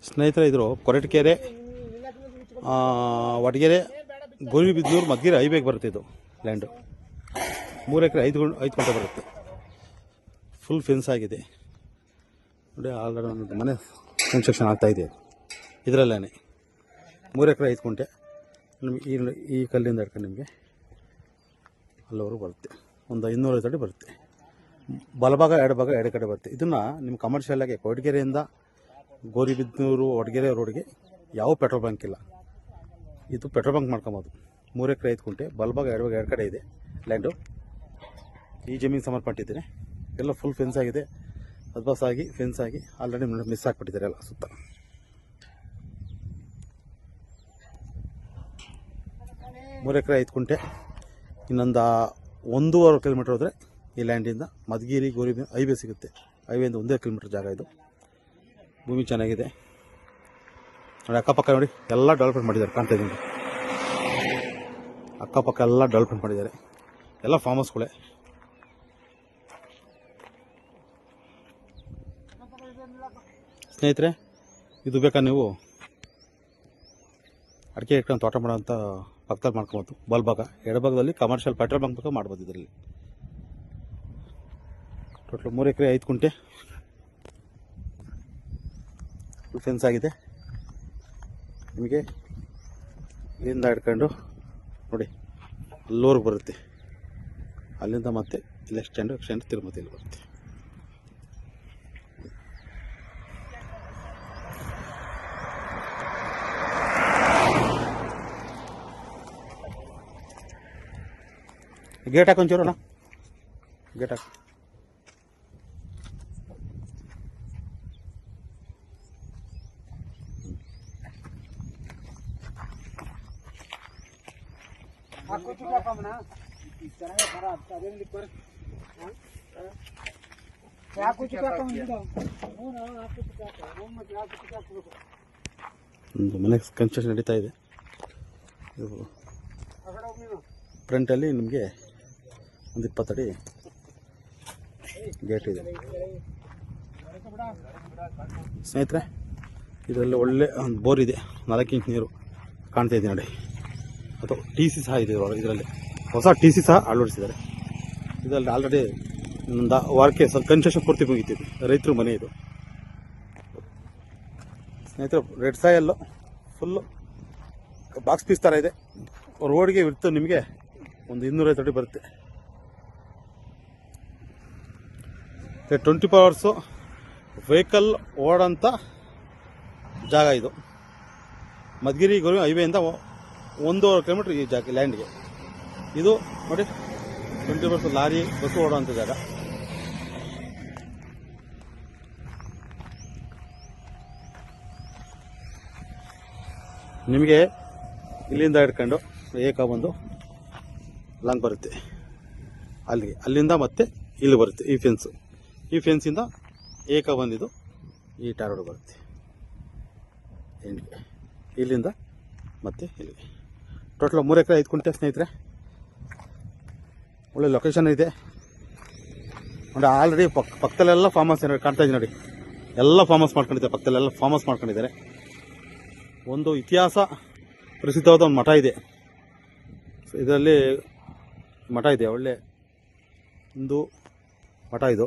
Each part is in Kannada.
ಸ್ನೇಹಿತರೆ, ಇದ್ರು ಕೊರಟಗೆರೆ, ವಡಗೆರೆ, ಗೌರಿಬಿದನೂರು, ಮಧುಗಿರಿ ಹೈವೇಗೆ ಬರುತ್ತೆ. ಇದು ಲ್ಯಾಂಡು 3 ಎಕರೆ 5 ಗಂಟೆ ಬರುತ್ತೆ. ಫುಲ್ ಫೆನ್ಸ್ ಆಗಿದೆ ನೋಡಿ. ಆಲ್ರೆಡಿ ಒಂದು ಮನೆ ಕನ್ಸ್ಟ್ರಕ್ಷನ್ ಆಗ್ತಾಯಿದೆ ಇದರಲ್ಲೇ. 3 ಎಕರೆ 5 ಗುಂಟೆ ನಿಮಗೆ ಈ ಕಲ್ಲಿಂದ ಹಿಡ್ಕೊಂಡು ನಿಮಗೆ ಅಲ್ಲಿವರೆಗೂ ಬರುತ್ತೆ. ಒಂದು 200 ಅಡಿ ಬರುತ್ತೆ. ಬಲಭಾಗ ಎರಡು ಭಾಗ ಎರಡು ಕಡೆ ಬರುತ್ತೆ. ಇದನ್ನು ನಿಮ್ಮ ಕಮರ್ಷಿಯಲಾಗಿ ಕೊರಟಗೆರೆಯಿಂದ ಗೌರಿಬಿದನೂರು ವಡಗೆರೆ ರೋಡ್ಗೆ ಯಾವ ಪೆಟ್ರೋಲ್ ಬಂಕ್ ಇಲ್ಲ. ಇದು ಪೆಟ್ರೋಲ್ ಬಂಕ್ ಮಾಡ್ಕೊಬೋದು. 3 ಎಕರೆ 5 ಗುಂಟೆ ಬಲಭಾಗ ಎರಡು ಭಾಗ ಎರಡು ಕಡೆ ಇದೆ ಲ್ಯಾಂಡು. ಈ ಜಮೀನು ಸಮರ್ಪಟ್ಟಿದ್ದೇನೆ. ಎಲ್ಲ ಫುಲ್ ಫೆನ್ಸ್ ಆಗಿದೆ. ಅದ್ಬಾಸಾಗಿ ಫೆನ್ಸ್ ಆಗಿ ಆಲ್ರೆಡಿ ಮಿಸ್ ಆಗಿಬಿಟ್ಟಿದ್ದಾರೆ ಎಲ್ಲ ಸುತ್ತ. ಮೂರು ಎಕರೆ 5 ಗುಂಟೆ. ಇನ್ನೊಂದು 1.5 ಕಿಲೋಮೀಟರ್ ಹೋದರೆ ಈ ಲ್ಯಾಂಡಿಂದ ಮಧುಗಿರಿ ಗೌರಿಬಿದನೂರು ಹೈವೇ ಸಿಗುತ್ತೆ. ಹೈವೇಯಿಂದ 1 ಕಿಲೋಮೀಟರ್ ಜಾಗ ಇದು. ಭೂಮಿ ಚೆನ್ನಾಗಿದೆ ನೋಡಿ. ಅಕ್ಕಪಕ್ಕ ನೋಡಿ ಎಲ್ಲ ಡೆವಲಪ್ಮೆಂಟ್ ಮಾಡಿದ್ದಾರೆ, ಕಾಣ್ತಾ ಇದ್ದೀನಿ. ಅಕ್ಕಪಕ್ಕ ಎಲ್ಲ ಡೆವಲಪ್ಮೆಂಟ್ ಮಾಡಿದ್ದಾರೆ. ಎಲ್ಲ ಫಾರ್ಮ್ ಹೌಸ್ಗಳೇ. ಸ್ನೇಹಿತರೆ, ಇದು ಬೇಕಾ ನೀವು ಅಡಿಕೆ ಇಟ್ಕೊಂಡು ತೋಟ ಮಾಡೋಂಥ ಪಕ್ಕದಲ್ಲಿ ಮಾಡ್ಕೊಬೋದು. ಬಲ್ಭಾಗ ಎಡಭಾಗದಲ್ಲಿ ಕಮರ್ಷಿಯಲ್ ಪೆಟ್ರೋಲ್ ಬಂಕ್ ಬೇಕಾ ಮಾಡ್ಬೋದು. ಇದರಲ್ಲಿ ಟೋಟಲ್ 3 ಎಕರೆ 5 ಗುಂಟೆ ಫೆನ್ಸ್ ಆಗಿದೆ. ನಿಮಗೆ ಇಲ್ಲಿಂದ ಹಿಡ್ಕೊಂಡು ನೋಡಿ ಅಲ್ಲೂರ್ಗೆ ಬರುತ್ತೆ. ಅಲ್ಲಿಂದ ಮತ್ತೆ ಇಲ್ಲಿ ಎಕ್ಸ್ಟೆಂಡ್ ತಿರುಮತಿಯಲ್ಲಿ ಬರುತ್ತೆ. ಗೇಟ್ ಹಾಕೊಂಚೂರೋಣ, ಗೇಟ್ ಹಾಕಿ. ಒಂದು ಮನೆ ಕನ್ಸ್ಟ್ರಕ್ಷನ್ ನಡೀತಾ ಇದೆ. ಫ್ರಂಟಲ್ಲಿ ನಿಮಗೆ ಒಂದು 20 ಅಡಿ ಗೇಟ್ ಇದೆ. ಸ್ನೇಹಿತರೆ, ಇದರಲ್ಲಿ ಒಳ್ಳೆ ಒಂದು ಬೋರ್ ಇದೆ. 4 ಇಂಚ್ ನೀರು ಕಾಣ್ತಾ ಇದೆ ನೋಡಿ. ಅಥವಾ TC ಸಹ ಇದೆ ಇದರಲ್ಲಿ. ಹೊಸ TC ಸಹ ಅಳವಡಿಸಿದ್ದಾರೆ ಇದರಲ್ಲಿ. ಆಲ್ರೆಡಿ ಒಂದು ವಾರಕ್ಕೆ ಸ್ವಲ್ಪ ಕನ್ಸ್ಟ್ರಕ್ಷನ್ ಪೂರ್ತಿ ಮುಗಿತಿದೆ. ರೈತರ ಮನೆ ಇದು ಸ್ನೇಹಿತರೆ. ರೆಡ್ ಸಾಯಲ್ಲು ಫುಲ್ಲು ಬಾಕ್ಸ್ ಪೀಸ್ ಥರ ಇದೆ. ರೋಡ್ಗೆ ಇರ್ತು ನಿಮಗೆ ಒಂದು 250 ಅಡಿ ಬರುತ್ತೆ. 24 ಅವರ್ಸು ವೆಹಿಕಲ್ ಓಡೋಂಥ ಜಾಗ ಇದು. ಮಧುಗಿರಿ ಗೌರಿ ಹೈವೇಯಿಂದ 1.5 ಕಿಲೋಮೀಟ್ರ್ ಈ ಜಾಗ ಲ್ಯಾಂಡ್ಗೆ. ಇದು ನೋಡಿ 24 ಅವರ್ಸ್ ಲಾರಿ ಬಸ್ಸು ಓಡೋವಂಥ ಜಾಗ. ನಿಮಗೆ ಇಲ್ಲಿಂದ ಹಿಡ್ಕೊಂಡು ಬಂದು ಲಾಂಗ್ ಬರುತ್ತೆ ಅಲ್ಲಿಗೆ. ಅಲ್ಲಿಂದ ಮತ್ತೆ ಇಲ್ಲಿ ಬರುತ್ತೆ ಈ ಫೆನ್ಸು. ಈ ಫೆನ್ಸಿಂದ ಬಂದಿದ್ದು ಈ ಟಾರ್ ರೋಡ್ ಬರುತ್ತೆ ಎಂಡಿಗೆ. ಇಲ್ಲಿಂದ ಮತ್ತೆ ಇಲ್ಲಿಗೆ ಟೋಟಲ್ 3 ಎಕರೆ 5 ಗುಂಟೆ ಸ್ನೇಹಿತರೆ. ಒಳ್ಳೆ ಲೊಕೇಶನ್ ಇದೆ ನೋಡಿ. ಆಲ್ರೆಡಿ ಪಕ್ಕದಲ್ಲೆಲ್ಲ ಫಾರ್ಮ್ ಹೌಸ್ ಕಾಣ್ತಾ ಇದೆ ನೋಡಿ. ಎಲ್ಲ ಫಾರ್ಮ್ ಹೌಸ್ ಮಾಡ್ಕೊಂಡಿದ್ದಾರೆ. ಪಕ್ಕದಲ್ಲೆಲ್ಲ ಫಾರ್ಮ್ ಹೌಸ್ ಮಾಡ್ಕೊಂಡಿದ್ದಾರೆ. ಒಂದು ಇತಿಹಾಸ ಪ್ರಸಿದ್ಧವಾದ ಒಂದು ಮಠ ಇದೆ. ಇದರಲ್ಲಿ ಮಠ ಇದೆ, ಒಳ್ಳೆ ಒಂದು ಮಠ ಇದು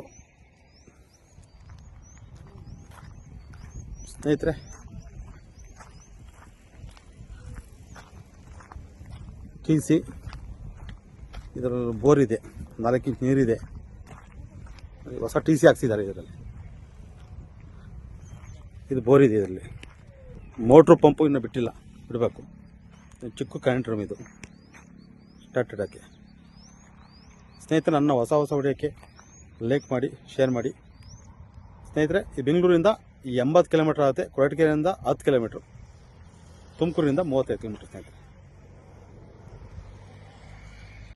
ಸ್ನೇಹಿತರೆ. TC ಇದರಲ್ಲಿ ಬೋರ್ ಇದೆ, 4 ಇಂಚ್ ನೀರಿದೆ. ಹೊಸ TC ಹಾಕ್ಸಿದ್ದಾರೆ ಇದರಲ್ಲಿ. ಇದು ಬೋರ್ ಇದೆ. ಇದರಲ್ಲಿ ಮೋಟ್ರು ಪಂಪು ಇನ್ನೂ ಬಿಟ್ಟಿಲ್ಲ, ಬಿಡಬೇಕು. ಚಿಕ್ಕ ಕರೆಂಟ್ ರೂಮ್ ಇದು ಸ್ಟಾರ್ಟೆಡ್ ಹಾಕಿ. ಸ್ನೇಹಿತರೆ, ನನ್ನ ಹೊಸ ವಿಡಿಯೋಕ್ಕೆ ಲೈಕ್ ಮಾಡಿ, ಶೇರ್ ಮಾಡಿ. ಸ್ನೇಹಿತರೆ, ಈ ಬೆಂಗಳೂರಿಂದ 80 ಕಿಲೋಮೀಟರ್ ಆಗುತ್ತೆ. ಕೊರಟಗೆರೆಯಿಂದ 10 ಕಿಲೋಮೀಟ್ರು, ತುಮಕೂರಿನಿಂದ 35 ಕಿಲೋಮೀಟರ್ ಸ್ನೇಹಿತರೆ.